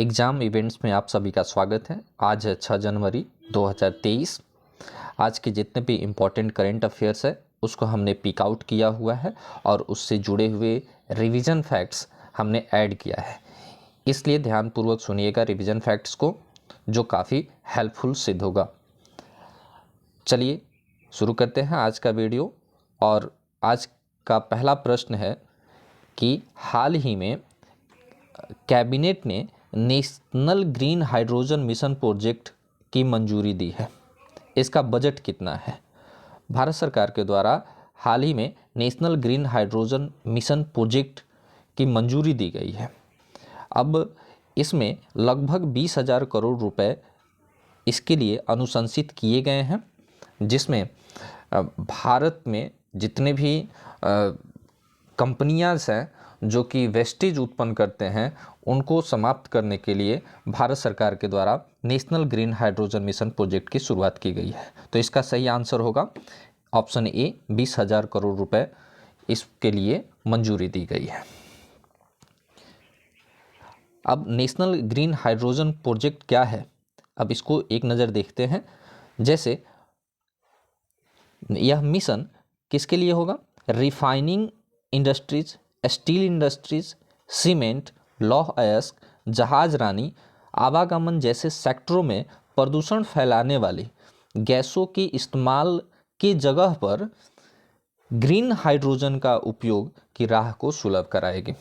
Exam events में आप सभी का स्वागत है। आज है 6 जनवरी 2023। आज के जितने भी इम्पोर्टेंट करेंट अफेयर्स है उसको हमने पिक आउट किया हुआ है और उससे जुड़े हुए रिवीजन फैक्ट्स हमने ऐड किया है। इसलिए ध्यानपूर्वक सुनिएगा रिवीजन फैक्ट्स को, जो काफ़ी हेल्पफुल सिद्ध होगा। चलिए शुरू करते हैं आज का वीडियो। और आज का पहला प्रश्न है कि हाल ही में कैबिनेट ने national green hydrogen mission project की मंजूरी दी है। इसका बजट कितना है? भारत सरकार के द्वारा हाल ही में national green hydrogen mission project की मंजूरी दी गई है। अब इसमें लगभग 20,000 करोड़ रुपए इसके लिए अनुशंसित किए गए हैं, जिसमें भारत में जितने भी कंपनियां हैं जो कि वेस्टेज उत्पन्न करते हैं उनको समाप्त करने के लिए भारत सरकार के द्वारा national green hydrogen mission project की शुरुआत की गई है। तो इसका सही आंसर होगा ऑप्शन ए, 20,000 करोड़ रुपए इसके लिए मंजूरी दी गई है। अब नेशनल ग्रीन हाइड्रोजन प्रोजेक्ट क्या है, अब इसको एक नज़र देखते हैं। जैसे यह मिशन किसके लिए होगा? Refining industries, steel industries, cement, लौह अयस्क, जहाज रानी, आवागमन जैसे सेक्टरों में प्रदूषण फैलाने वाली गैसों के इस्तेमाल की जगह पर ग्रीन हाइड्रोजन का उपयोग की राह को सुलभ कराएगी।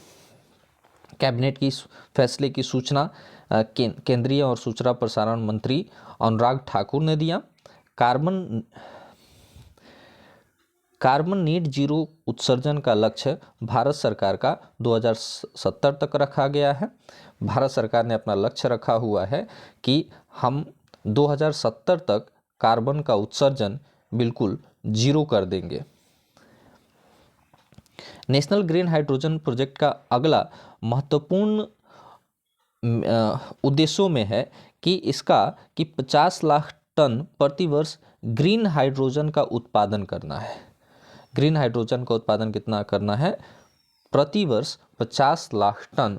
कैबिनेट की इस फैसले की सूचना केंद्रीय और सूचना प्रसारण मंत्री अनुराग ठाकुर ने दिया। कार्बन नेट जीरो उत्सर्जन का लक्ष्य भारत सरकार का 2070 तक रखा गया है। भारत सरकार ने अपना लक्ष्य रखा हुआ है कि हम 2070 तक कार्बन का उत्सर्जन बिल्कुल जीरो कर देंगे। नेशनल ग्रीन हाइड्रोजन प्रोजेक्ट का अगला महत्वपूर्ण उद्देश्यों में है कि 50 लाख टन प्रति वर्ष ग्रीन हाइड्रोजन का उत्पादन करना है। ग्रीन हाइड्रोजन का उत्पादन कितना करना है? प्रति वर्ष 50 लाख टन,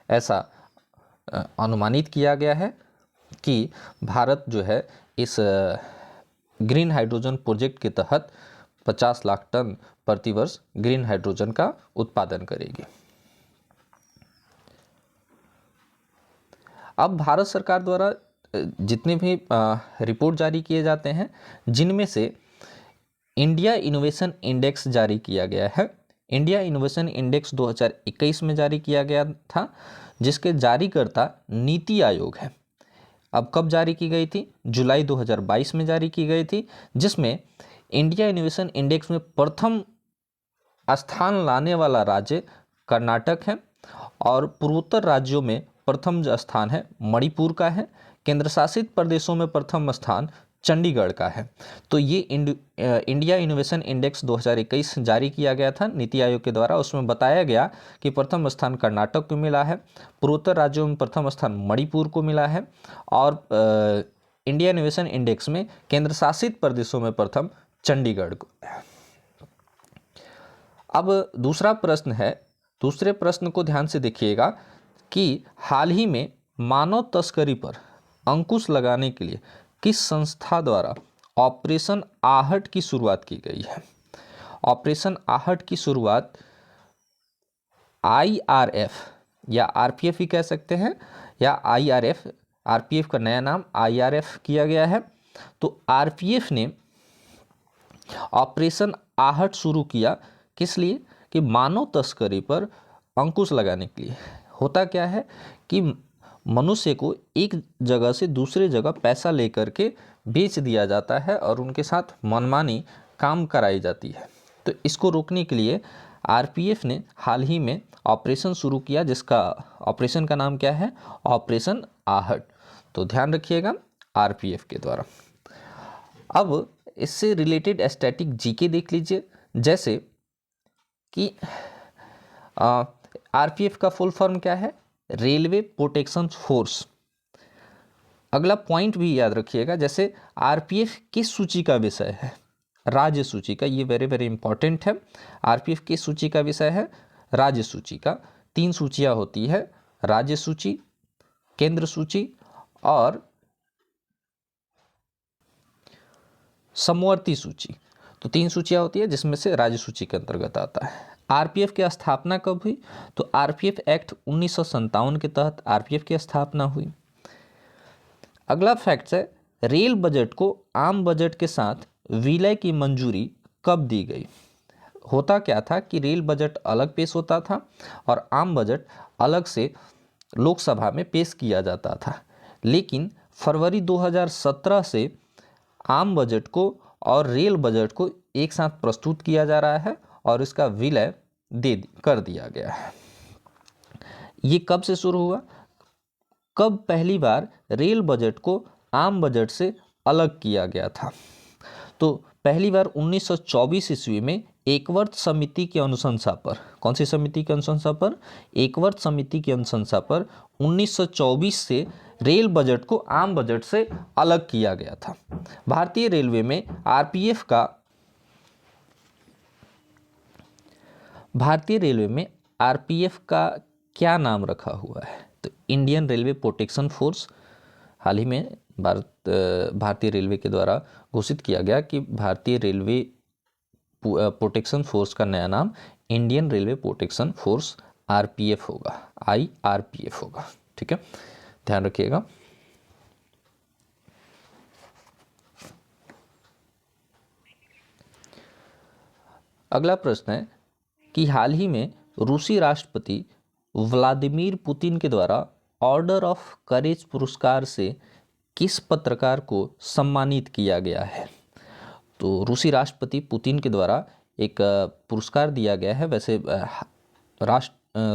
ऐसा अनुमानित किया गया है कि भारत जो है इस ग्रीन हाइड्रोजन प्रोजेक्ट के तहत 50 लाख टन प्रति वर्ष ग्रीन हाइड्रोजन का उत्पादन करेगी। अब भारत सरकार द्वारा जितने भी रिपोर्ट जारी किए जाते हैं, जिनमें से इंडिया इनोवेशन इंडेक्स जारी किया गया है। इंडिया इनोवेशन इंडेक्स 2021 में जारी किया गया था, जिसके जारीकर्ता नीति आयोग है। अब कब जारी की गई थी? जुलाई 2022 में जारी की गई थी, जिसमें इंडिया इनोवेशन इंडेक्स में प्रथम स्थान लाने वाला राज्य कर्नाटक है और पूर्वोत्तर राज्यों में प्रथम स्थान है मणिपुर का है। केंद्र शासित प्रदेशों में प्रथम स्थान चंडीगढ़ का है। तो ये इंडिया इनोवेशन इंडेक्स 2021 जारी किया गया था नीति आयोग के द्वारा। उसमें बताया गया कि प्रथम स्थान कर्नाटक को मिला है, पूर्वोत्तर राज्यों में प्रथम स्थान मणिपुर को मिला है और इंडिया इनोवेशन इंडेक्स में केंद्र शासित प्रदेशों में प्रथम चंडीगढ़ को। अब दूसरा प्रश्न है, दूसरे प्रश्न को ध्यान से देखिएगा कि हाल ही में मानव तस्करी पर अंकुश लगाने के लिए किस संस्था द्वारा ऑपरेशन आहट की शुरुआत की गई है? ऑपरेशन आहट की शुरुआत आईआरएफ या आरपीएफ ही कह सकते हैं, या आईआरएफ, आरपीएफ का नया नाम आईआरएफ किया गया है। तो आरपीएफ ने ऑपरेशन आहट शुरू किया किस लिए? कि मानव तस्करी पर अंकुश लगाने के लिए। होता क्या है कि मनुष्य को एक जगह से दूसरे जगह पैसा लेकर के बेच दिया जाता है और उनके साथ मनमानी काम कराई जाती है। तो इसको रोकने के लिए आरपीएफ ने हाल ही में ऑपरेशन शुरू किया, जिसका ऑपरेशन का नाम क्या है? ऑपरेशन आहट। तो ध्यान रखिएगा आरपीएफ के द्वारा। अब इससे रिलेटेड स्टैटिक जीके देख लीजिए। जैसे कि आरपीएफ का फुल फॉर्म क्या है? Railway protection force. अगला पॉइंट भी याद रखिएगा, जैसे आरपीएफ किस सूची का विषय है? राज्य सूची का। ये वेरी वेरी इंपॉर्टेंट है। आरपीएफ किस सूची का विषय है? राज्य सूची का। 3 सूचियां होती है, राज्य सूची, केंद्र सूची और समवर्ती सूची। तो 3 सूचियां होती है जिसमें से राज्य सूची के अंतर्गत आता है। आरपीएफ की स्थापना कब हुई? तो आरपीएफ एक्ट 1957 के तहत आरपीएफ की स्थापना हुई। अगला फैक्ट है, रेल बजट को आम बजट के साथ विलय की मंजूरी कब दी गई? होता क्या था कि रेल बजट अलग पेश होता था और आम बजट अलग से लोकसभा में पेश किया जाता था, लेकिन फरवरी 2017 से आम बजट को और रेल बजट को एक साथ प्रस्तुत किया जा रहा है और इसका विलय कर दिया गया है। ये कब से शुरू हुआ? कब पहली बार रेल बजट को आम बजट से अलग किया गया था? तो पहली बार 1924 ईस्वी में एकवर्त समिति की अनुशंसा पर। कौन सी समिति की अनुशंसा पर? एकवर्त समिति की अनुशंसा पर 1924 से रेल बजट को आम बजट से अलग किया गया था। भारतीय रेलवे में आरपीएफ का क्या नाम रखा हुआ है? तो इंडियन रेलवे प्रोटेक्शन फोर्स। हाल ही में भारतीय रेलवे के द्वारा घोषित किया गया कि भारतीय रेलवे प्रोटेक्शन फोर्स का नया नाम Indian railway protection force RPF होगा, IRPF होगा। ठीक है, ध्यान रखिएगा। अगला प्रश्न है कि हाल ही में रूसी राष्ट्रपति व्लादिमीर पुतिन के द्वारा ऑर्डर ऑफ करेज पुरस्कार से किस पत्रकार को सम्मानित किया गया है? तो रूसी राष्ट्रपति पुतिन के द्वारा एक पुरस्कार दिया गया है। वैसे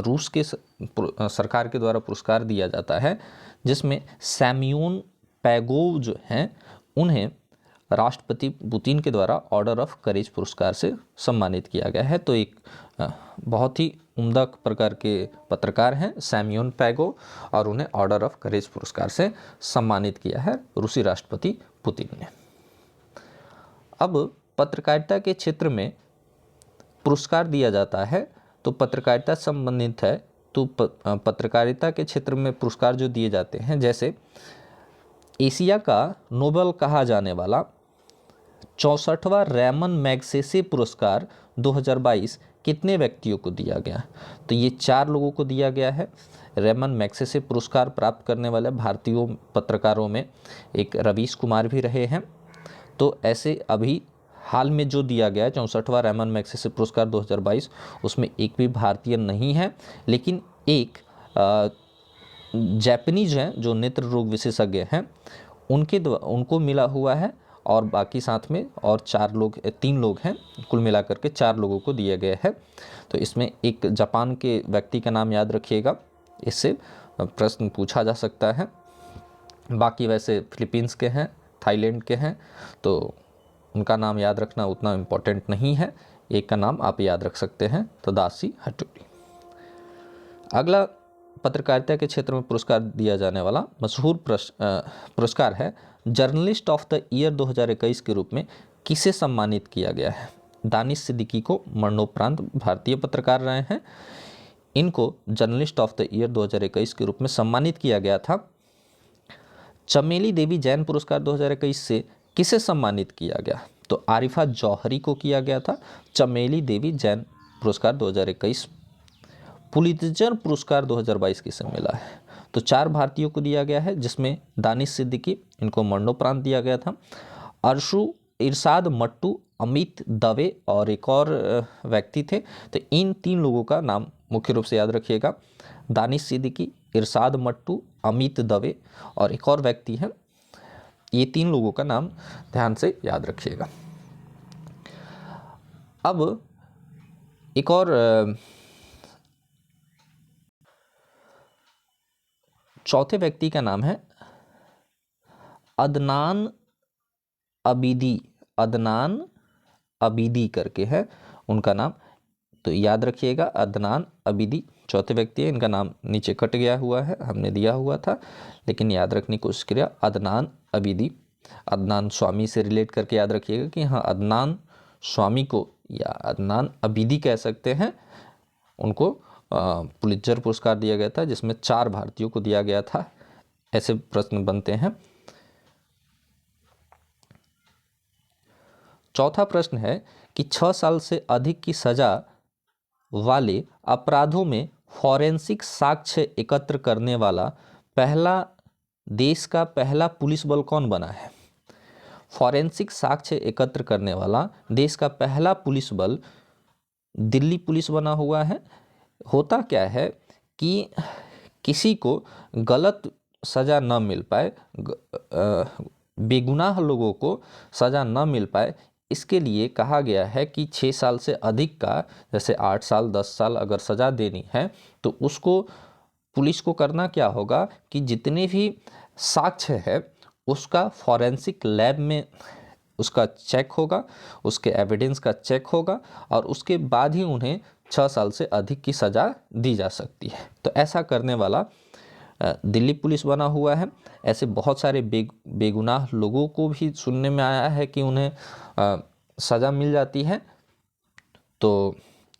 रूस के सरकार के द्वारा पुरस्कार दिया जाता है जिसमें सैम्योन पैगोव जो हैं उन्हें राष्ट्रपति पुतिन के द्वारा ऑर्डर ऑफ करेज पुरस्कार से सम्मानित किया गया है। तो एक बहुत ही उम्दा प्रकार के पत्रकार हैं सैम्योन पैगोव और उन्हें ऑर्डर ऑफ करेज पुरस्कार से सम्मानित किया है रूसी राष्ट्रपति पुतिन ने। अब पत्रकारिता के क्षेत्र में पुरस्कार दिया जाता है तो पत्रकारिता संबंधित है तो पत्रकारिता के क्षेत्र में पुरस्कार जो दिए जाते हैं, जैसे एशिया का नोबेल कहा जाने वाला 64वां रैमन मैगसेसे पुरस्कार 2022 कितने व्यक्तियों को दिया गया? तो ये 4 लोगों को दिया गया है। रैमन मैगसेसे पुरस्कार प्राप्त करने वाले भारतीय पत्रकारों में एक रवीश कुमार भी रहे हैं। तो ऐसे अभी हाल में जो दिया गया है 64वां रैमन मैगसेसे पुरस्कार 2022, उसमें एक भी भारतीय नहीं है, लेकिन एक जापानीज हैं जो नेत्र रोग विशेषज्ञ हैं उनको मिला हुआ है और बाकी साथ में और 3 लोग हैं, कुल मिलाकर के 4 लोगों को दिए गए हैं। तो इसमें एक जापान के व्यक्ति का नाम याद रखिएगा, इससे प्रश्न पूछा जा सकता है। बाकी वैसे फिलीपींस के हैं, थाईलैंड के हैं, तो उनका नाम याद रखना उतना इम्पोर्टेंट नहीं है। एक का नाम आप याद रख सकते हैं, तदाशी हटोरी। अगला पत्रकारिता के क्षेत्र में पुरस्कार दिया जाने वाला मशहूर पुरस्कार है जर्नलिस्ट ऑफ द ईयर 2021 के रूप में किसे सम्मानित किया गया है? दानिश सिद्दीकी को मरणोपरांत भारतीय पत्रकार रहे हैं, इनको जर्नलिस्ट ऑफ द ईयर 2021 के रूप में सम्मानित किया गया था। चमेली देवी जैन पुरस्कार 2021 से किसे सम्मानित किया गया? तो आरिफा जौहरी को किया गया था चमेली देवी जैन पुरस्कार 2021। पुलित्जर पुरस्कार 2022 किसे मिला है? तो 4 भारतीयों को दिया गया है, जिसमें दानिश सिद्दीकी, इनको मरणोपरांत दिया गया था, अर्शु इरशाद मट्टू, अमित दवे और एक और व्यक्ति थे। तो इन 3 लोगों का नाम मुख्य रूप से याद रखिएगा, दानिश सिद्दीकी, इरशाद मट्टू, अमित दवे और एक और व्यक्ति हैं। ये 3 लोगों का नाम ध्यान से याद रखिएगा। अब एक और चौथे व्यक्ति का नाम है अदनान अबीदी करके है उनका नाम, तो याद रखिएगा अदनान अबीदी चौथे व्यक्ति है। इनका नाम नीचे कट गया हुआ है, हमने दिया हुआ था लेकिन याद रखने की कोशिश करिए अदनान अबीदी। अदनान स्वामी से रिलेट करके याद रखिएगा कि हाँ अदनान स्वामी को या अदनान अबीदी कह सकते हैं, उनको पुलित्जर पुरस्कार दिया गया था जिसमें 4 भारतीयों को दिया गया था। ऐसे प्रश्न बनते हैं। चौथा प्रश्न है कि 6 साल से अधिक की सजा वाले अपराधों में फॉरेंसिक साक्ष्य एकत्र करने वाला देश का पहला पुलिस बल कौन बना है? फॉरेंसिक साक्ष्य एकत्र करने वाला देश का पहला पुलिस बल दिल्ली पुलिस बना हुआ है। होता क्या है कि किसी को गलत सज़ा न मिल पाए, बेगुनाह लोगों को सज़ा न मिल पाए, इसके लिए कहा गया है कि 6 साल से अधिक का, जैसे 8 साल 10 साल अगर सज़ा देनी है तो उसको पुलिस को करना क्या होगा कि जितने भी साक्ष्य है उसका फॉरेंसिक लैब में उसका चेक होगा, उसके एविडेंस का चेक होगा और उसके बाद ही उन्हें 6 साल से अधिक की सज़ा दी जा सकती है। तो ऐसा करने वाला दिल्ली पुलिस बना हुआ है। ऐसे बहुत सारे बेगुनाह लोगों को भी सुनने में आया है कि उन्हें सज़ा मिल जाती है। तो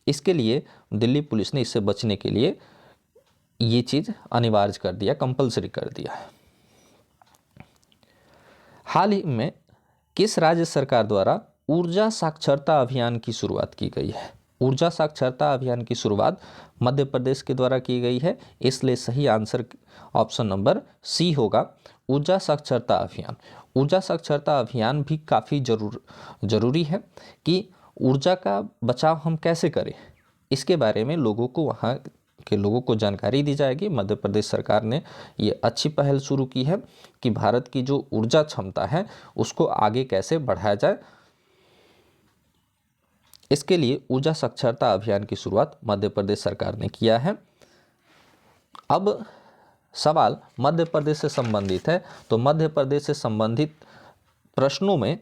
इसके लिए दिल्ली पुलिस ने इससे बचने के लिए ये चीज़ अनिवार्य कर दिया, कंपलसरी कर दिया है। हाल ही में किस राज्य सरकार द्वारा ऊर्जा साक्षरता अभियान की शुरुआत की गई है? ऊर्जा साक्षरता अभियान की शुरुआत मध्य प्रदेश के द्वारा की गई है, इसलिए सही आंसर ऑप्शन नंबर सी होगा, ऊर्जा साक्षरता अभियान। ऊर्जा साक्षरता अभियान भी काफ़ी जरूरी है कि ऊर्जा का बचाव हम कैसे करें, इसके बारे में लोगों को, वहाँ के लोगों को जानकारी दी जाएगी। मध्य प्रदेश सरकार ने ये अच्छी पहल शुरू की है कि भारत की जो ऊर्जा क्षमता है उसको आगे कैसे बढ़ाया जाए। इसके लिए ऊर्जा साक्षरता अभियान की शुरुआत मध्य प्रदेश सरकार ने किया है। अब सवाल मध्य प्रदेश से संबंधित है, तो मध्य प्रदेश से संबंधित प्रश्नों में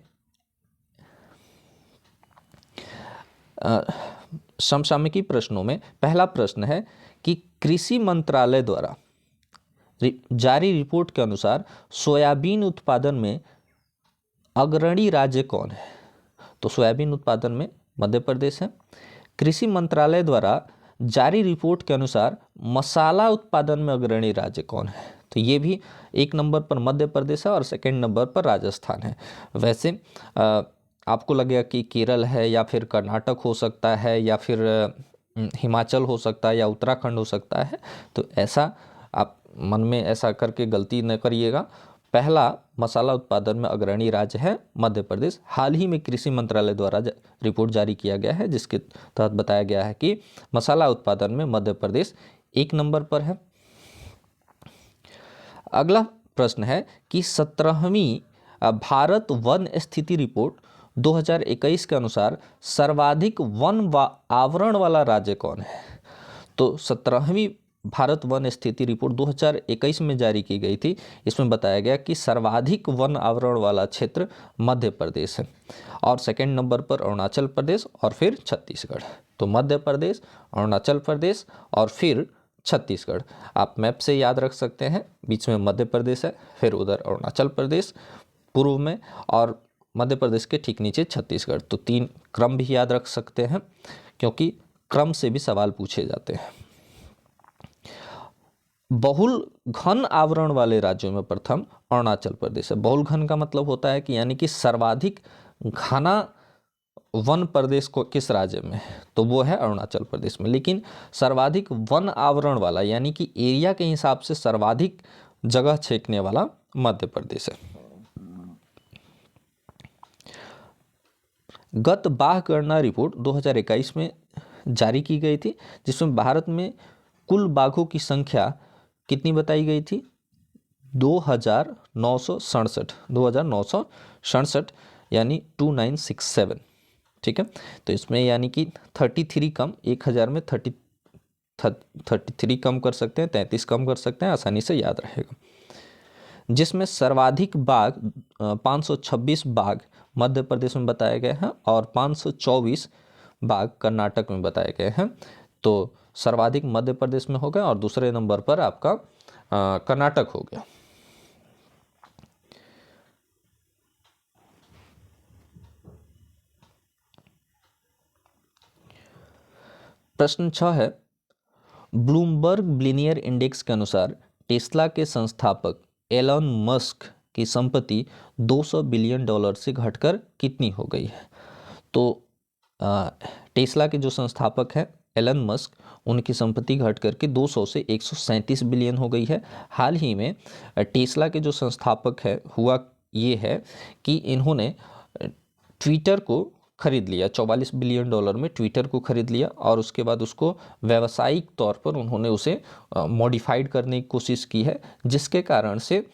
समसामयिकी प्रश्नों में पहला प्रश्न है कि कृषि मंत्रालय द्वारा जारी रिपोर्ट के अनुसार सोयाबीन उत्पादन में अग्रणी राज्य कौन है? तो सोयाबीन उत्पादन में मध्य प्रदेश है। कृषि मंत्रालय द्वारा जारी रिपोर्ट के अनुसार मसाला उत्पादन में अग्रणी राज्य कौन है? तो ये भी 1 नंबर पर मध्य प्रदेश है और 2nd नंबर पर राजस्थान है। वैसे आपको लगेगा कि केरल है या फिर कर्नाटक हो सकता है या फिर हिमाचल हो सकता है या उत्तराखंड हो सकता है, तो ऐसा आप मन में ऐसा करके गलती न करिएगा। पहला मसाला उत्पादन में अग्रणी राज्य है मध्य प्रदेश। हाल ही में कृषि मंत्रालय द्वारा रिपोर्ट जारी किया गया है जिसके तहत बताया गया है कि मसाला उत्पादन में मध्य प्रदेश 1 नंबर पर है। अगला प्रश्न है कि 17वीं भारत वन स्थिति रिपोर्ट 2021 के अनुसार सर्वाधिक वन आवरण वाला राज्य कौन है? तो 17वीं भारत वन स्थिति रिपोर्ट 2021 में जारी की गई थी। इसमें बताया गया कि सर्वाधिक वन आवरण वाला क्षेत्र मध्य प्रदेश है और 2nd नंबर पर अरुणाचल प्रदेश और फिर छत्तीसगढ़। तो मध्य प्रदेश, अरुणाचल प्रदेश और फिर छत्तीसगढ़। आप मैप से याद रख सकते हैं, बीच में मध्य प्रदेश है, फिर उधर अरुणाचल प्रदेश पूर्व में और मध्य प्रदेश के ठीक नीचे छत्तीसगढ़। तो 3 क्रम भी याद रख सकते हैं क्योंकि क्रम से भी सवाल पूछे जाते हैं। बहुल घन आवरण वाले राज्यों में प्रथम अरुणाचल प्रदेश है। बहुल घन का मतलब होता है कि यानी कि सर्वाधिक घना वन प्रदेश को किस राज्य में है, तो वो है अरुणाचल प्रदेश में। लेकिन सर्वाधिक वन आवरण वाला यानी कि एरिया के हिसाब से सर्वाधिक जगह छेकने वाला मध्य प्रदेश है। गत बाघ गणना रिपोर्ट 2021 में जारी की गई थी जिसमें भारत में कुल बाघों की संख्या कितनी बताई गई थी? 2967 यानी 2967। ठीक है, तो इसमें यानी कि 33 कम, 1000 में 33 कम कर सकते हैं, 33 कम कर सकते हैं, आसानी से याद रहेगा। जिसमें सर्वाधिक बाघ 526 बाघ मध्य प्रदेश में बताए गए हैं और 524 बाघ कर्नाटक में बताए गए हैं। तो सर्वाधिक मध्य प्रदेश में हो गया और दूसरे नंबर पर आपका कर्नाटक हो गया। प्रश्न 6 है, ब्लूमबर्ग बिलियनियर इंडेक्स के अनुसार टेस्ला के संस्थापक एलन मस्क की संपत्ति 200 बिलियन डॉलर से घटकर कितनी हो गई है? तो टेस्ला के जो संस्थापक हैं एलन मस्क, उनकी संपत्ति घट करके 200 से 137 बिलियन हो गई है। हाल ही में टेस्ला के जो संस्थापक है हुआ ये है कि इन्होंने ट्विटर को खरीद लिया, 44 बिलियन डॉलर में ट्विटर को खरीद लिया और उसके बाद उसको व्यावसायिक तौर पर उन्होंने उसे मॉडिफाइड करने की कोशिश की है, जिसके कारण से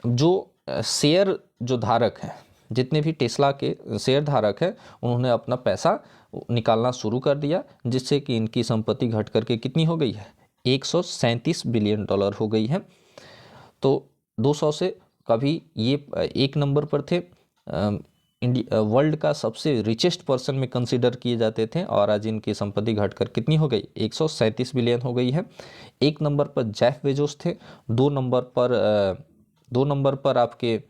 जो शेयर जो धारक हैं, जितने भी टेस्ला के शेयर धारक हैं, उन्होंने अपना पैसा निकालना शुरू कर दिया, जिससे कि इनकी संपत्ति घट करके कितनी हो गई है? 137 बिलियन डॉलर हो गई है। तो 200 से कभी ये एक नंबर पर थे, वर्ल्ड का सबसे रिचेस्ट पर्सन में कंसीडर किए जाते थे और आज इनकी संपत्ति घटकर कितनी हो गई? 137 बिलियन हो गई है। एक नंबर पर जेफ बेजोस थे, दो नंबर पर आपके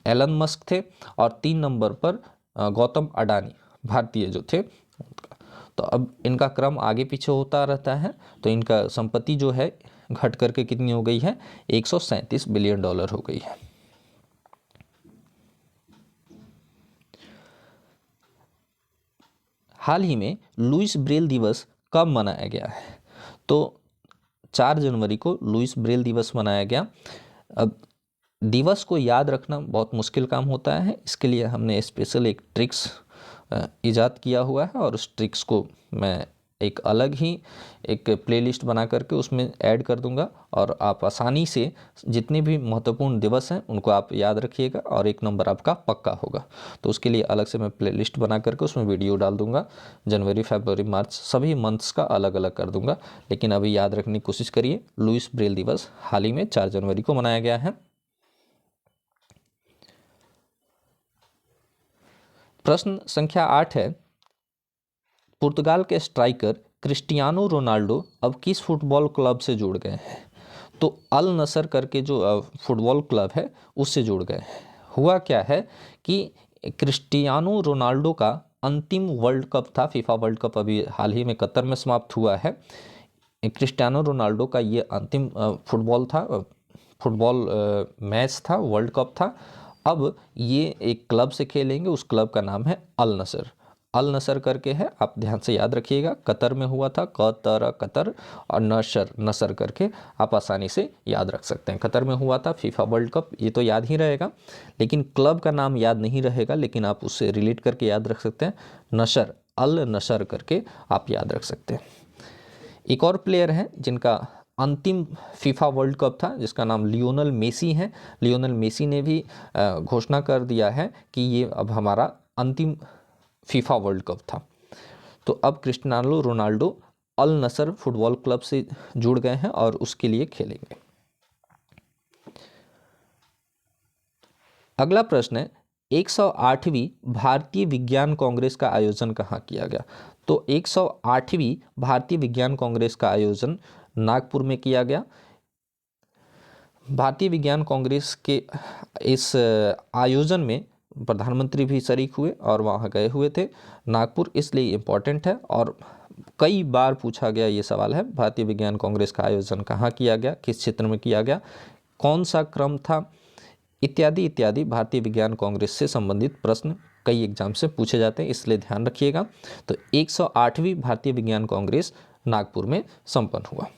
एलन मस्क थे और 3 नंबर पर गौतम अडानी भारतीय जो थे। तो अब इनका क्रम आगे पीछे होता रहता है, तो इनका संपत्ति जो है घट करके कितनी हो गई है? 137 बिलियन डॉलर हो गई है। हाल ही में लुईस ब्रेल दिवस कब मनाया गया है? तो 4 जनवरी को लुईस ब्रेल दिवस मनाया गया। अब दिवस को याद रखना बहुत मुश्किल काम होता है, इसके लिए हमने स्पेशल एक ट्रिक्स इजाद किया हुआ है और उस ट्रिक्स को मैं एक अलग ही एक प्लेलिस्ट बना करके उसमें ऐड कर दूंगा और आप आसानी से जितने भी महत्वपूर्ण दिवस हैं उनको आप याद रखिएगा और 1 नंबर आपका पक्का होगा। तो उसके लिए अलग से मैं प्लेलिस्ट बना करके उसमें वीडियो डाल दूंगा। जनवरी, फरवरी, मार्च सभी मंथ्स का अलग अलग कर दूंगा, लेकिन अभी याद रखने की कोशिश करिए। लुईस ब्रेल दिवस हाल ही में 4 जनवरी को मनाया गया है। प्रश्न संख्या 8 है, पुर्तगाल के स्ट्राइकर क्रिस्टियानो रोनाल्डो अब किस फुटबॉल क्लब से जुड़ गए हैं? तो अल नसर करके जो फुटबॉल क्लब है उससे जुड़ गए हैं। हुआ क्या है कि क्रिस्टियानो रोनाल्डो का अंतिम वर्ल्ड कप था, फीफा वर्ल्ड कप अभी हाल ही में कतर में समाप्त हुआ है। क्रिस्टियानो रोनाल्डो का ये अंतिम फुटबॉल मैच था, वर्ल्ड कप था। अब ये एक क्लब से खेलेंगे, उस क्लब का नाम है अल नसर। अल नसर करके है, आप ध्यान से याद रखिएगा। कतर में हुआ था, कतर और नसर करके आप आसानी से याद रख सकते हैं। कतर में हुआ था फीफा वर्ल्ड कप, ये तो याद ही रहेगा, लेकिन क्लब का नाम याद नहीं रहेगा, लेकिन आप उससे रिलेट करके याद रख सकते हैं। नशर, अल नशर करके आप याद रख सकते हैं। एक और प्लेयर है जिनका अंतिम फीफा वर्ल्ड कप था, जिसका नाम लियोनल मेसी है। लियोनल मेसी ने भी घोषणा कर दिया है कि ये अब हमारा अंतिम फीफा वर्ल्ड कप था। तो अब क्रिस्टियानो रोनाल्डो अल नसर फुटबॉल क्लब से जुड़ गए हैं और उसके लिए खेलेंगे। अगला प्रश्न है, 108वीं भारतीय विज्ञान कांग्रेस का आयोजन कहाँ किया गया? तो 108वीं भारतीय विज्ञान कांग्रेस का आयोजन नागपुर में किया गया। भारतीय विज्ञान कांग्रेस के इस आयोजन में प्रधानमंत्री भी शरीक हुए और वहाँ गए हुए थे। नागपुर इसलिए इम्पोर्टेंट है और कई बार पूछा गया ये सवाल है, भारतीय विज्ञान कांग्रेस का आयोजन कहाँ किया गया, किस क्षेत्र में किया गया, कौन सा क्रम था, इत्यादि इत्यादि भारतीय विज्ञान कांग्रेस से संबंधित प्रश्न कई एग्जाम से पूछे जाते हैं, इसलिए ध्यान रखिएगा। तो 108वीं भारतीय विज्ञान कांग्रेस नागपुर में संपन्न हुआ।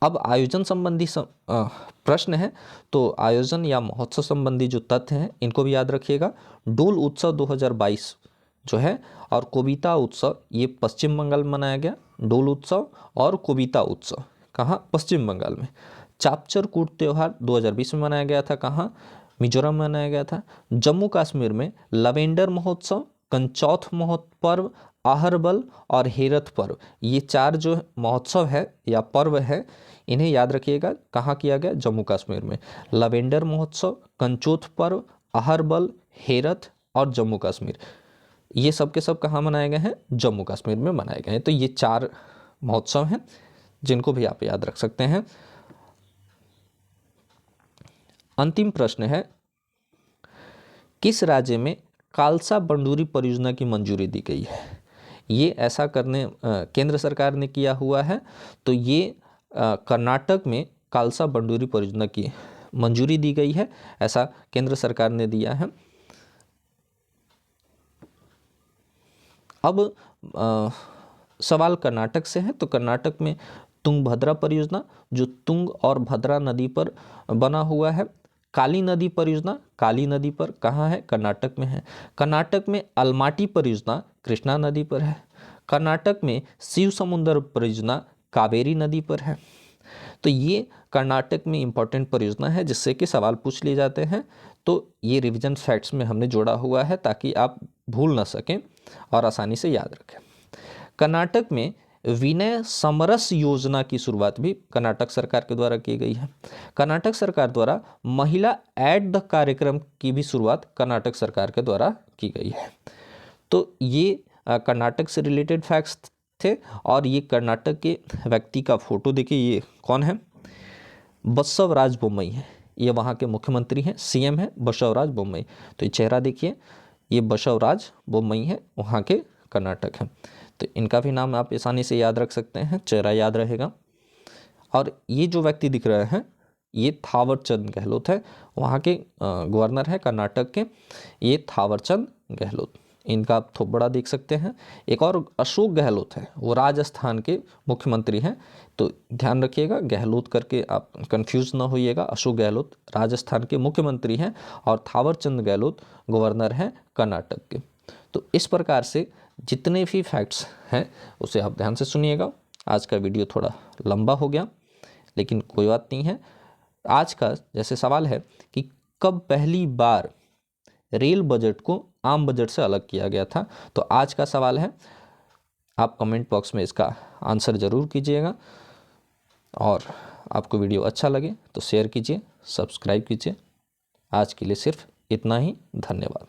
अब आयोजन संबंधी प्रश्न है, तो आयोजन या महोत्सव संबंधी जो तथ्य हैं इनको भी याद रखिएगा। डोल उत्सव 2022 जो है और कोबिता उत्सव, ये पश्चिम बंगाल में मनाया गया। डोल उत्सव और कोबिता उत्सव कहाँ? पश्चिम बंगाल में। चापचर कूट त्यौहार 2020 में मनाया गया था, कहाँ? मिजोरम में मनाया गया था। जम्मू कश्मीर में लवेंडर महोत्सव, कंचौथ महोत्सव, आहरबल और हेरथ पर्व, ये 4 जो महोत्सव है या पर्व है, इन्हें याद रखिएगा। कहाँ किया गया? जम्मू कश्मीर में। लवेंडर महोत्सव, कंचौथ पर्व, आहरबल, हेरथ और जम्मू कश्मीर, ये सब के सब कहाँ मनाए गए हैं? जम्मू कश्मीर में मनाए गए हैं। तो ये 4 महोत्सव हैं जिनको भी आप याद रख सकते हैं। अंतिम प्रश्न है, किस राज्य में कालसा बंडूरी परियोजना की मंजूरी दी गई है? ये ऐसा करने केंद्र सरकार ने किया हुआ है। तो ये कर्नाटक में कालसा बंडूरी परियोजना की मंजूरी दी गई है, ऐसा केंद्र सरकार ने दिया है। अब सवाल कर्नाटक से है, तो कर्नाटक में तुंगभद्रा परियोजना जो तुंग और भद्रा नदी पर बना हुआ है। काली नदी परियोजना काली नदी पर कहाँ है? कर्नाटक में है। कर्नाटक में अलमाटी परियोजना कृष्णा नदी पर है। कर्नाटक में शिव समुद्र परियोजना कावेरी नदी पर है। तो ये कर्नाटक में इंपॉर्टेंट परियोजना है जिससे कि सवाल पूछ लिए जाते हैं। तो ये रिवीजन फैक्ट्स में हमने जोड़ा हुआ है ताकि आप भूल ना सकें और आसानी से याद रखें। कर्नाटक में विनय समरस योजना की शुरुआत भी कर्नाटक सरकार के द्वारा की गई है। कर्नाटक सरकार द्वारा महिला एड द कार्यक्रम की भी शुरुआत कर्नाटक सरकार के द्वारा की गई है। तो ये कर्नाटक से रिलेटेड फैक्ट्स थे। और ये कर्नाटक के व्यक्ति का फोटो देखिए, ये कौन है? बसवराज बोम्मई है। ये वहाँ के मुख्यमंत्री हैं, सीएम है बसवराज बोम्मई। तो ये चेहरा देखिए, ये बसवराज बोम्मई है, वहाँ के कर्नाटक है। तो इनका भी नाम आप आसानी से याद रख सकते हैं, चेहरा याद रहेगा। और ये जो व्यक्ति दिख रहे हैं ये थावरचंद गहलोत है, वहाँ के गवर्नर है कर्नाटक के, ये थावरचंद गहलोत। इनका आप थोबड़ा देख सकते हैं। एक और अशोक गहलोत है, वो राजस्थान के मुख्यमंत्री हैं। तो ध्यान रखिएगा, गहलोत करके आप कंफ्यूज ना होइएगा। अशोक गहलोत राजस्थान के मुख्यमंत्री हैं और थावरचंद गहलोत गवर्नर हैं कर्नाटक के। तो इस प्रकार से जितने भी फैक्ट्स हैं उसे आप ध्यान से सुनिएगा। आज का वीडियो थोड़ा लंबा हो गया, लेकिन कोई बात नहीं है। आज का जैसे सवाल है कि कब पहली बार रेल बजट को आम बजट से अलग किया गया था, तो आज का सवाल है। आप कमेंट बॉक्स में इसका आंसर ज़रूर कीजिएगा। और आपको वीडियो अच्छा लगे तो शेयर कीजिए, सब्सक्राइब कीजिए। आज के लिए सिर्फ इतना ही। धन्यवाद।